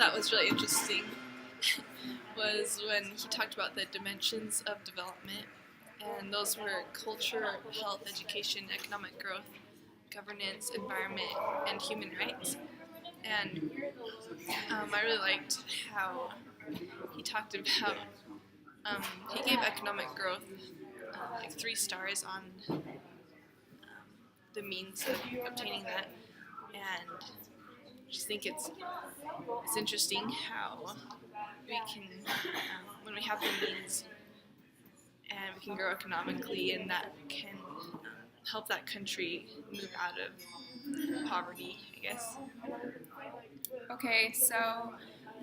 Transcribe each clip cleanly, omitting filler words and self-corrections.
thought was really interesting was when he talked about the dimensions of development, and those were culture, health, education, economic growth, governance, environment, and human rights. And I really liked how he talked about, he gave economic growth like 3 stars on the means of obtaining that, and I just think it's interesting how we can, when we have the means and we can grow economically, and that can help that country move out of poverty, I guess. Okay, so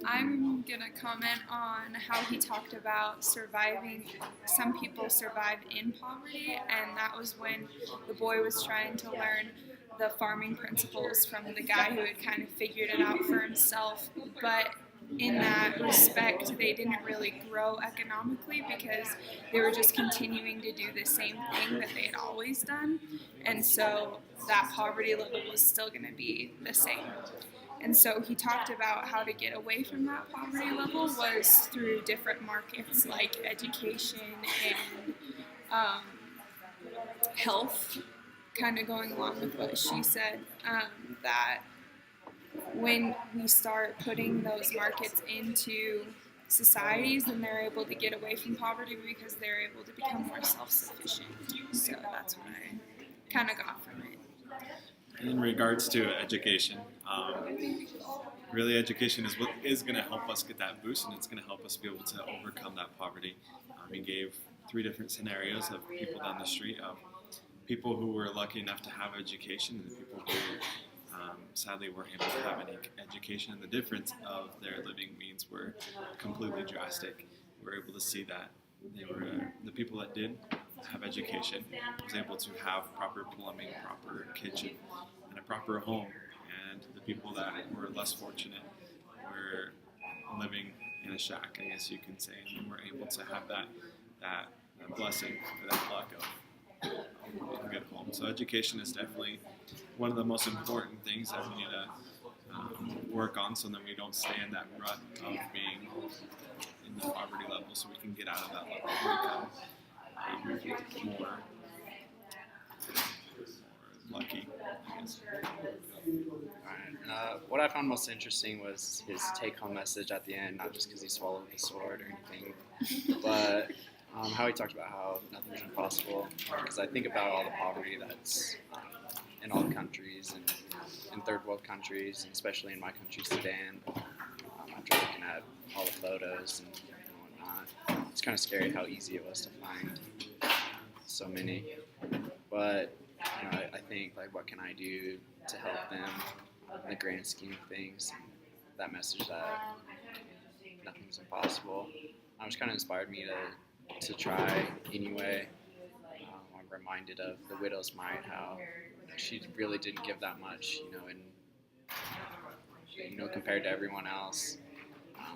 I'm gonna comment on how he talked about surviving. Some people survived in poverty, and that was when the boy was trying to learn the farming principles from the guy who had kind of figured it out for himself. But in that respect, they didn't really grow economically because they were just continuing to do the same thing that they had always done, and so that poverty level was still going to be the same. And so he talked about how to get away from that poverty level was through different markets like education and health, kind of going along with what she said, that when we start putting those markets into societies, then they're able to get away from poverty because they're able to become more self-sufficient. So that's what I kind of got from it. In regards to education, really education is what is going to help us get that boost, and it's going to help us be able to overcome that poverty. He gave 3 different scenarios of people down the street, of people who were lucky enough to have education and the people who sadly weren't able to have any education, and the difference of their living means were completely drastic. We were able to see that they were the people that did have education was able to have proper plumbing, proper kitchen, and a proper home, and the people that were less fortunate were living in a shack, I guess you can say, and were able to have that blessing or that luck of a good home. So education is definitely one of the most important things that we need to work on, so that we don't stay in that rut of being in the poverty level, so we can get out of that level and become more lucky, I guess. What I found most interesting was his take-home message at the end, not just because he swallowed the sword or anything, but how he talked about how nothing's impossible. Because I think about all the poverty that's in all the countries and in third world countries, and especially in my country, Sudan. After looking at all the photos and whatnot, it's kind of scary how easy it was to find so many. But I think, like, what can I do to help them in the grand scheme of things? That message that nothing's impossible, which kind of inspired me to try anyway. I'm reminded of the widow's mite, how she really didn't give that much, and compared to everyone else.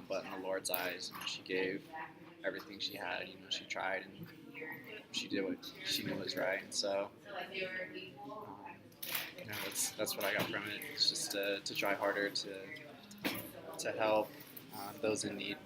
But in the Lord's eyes, she gave everything she had. She tried and she did what she knew was right. And so, that's what I got from it. It's just to try harder to help those in need.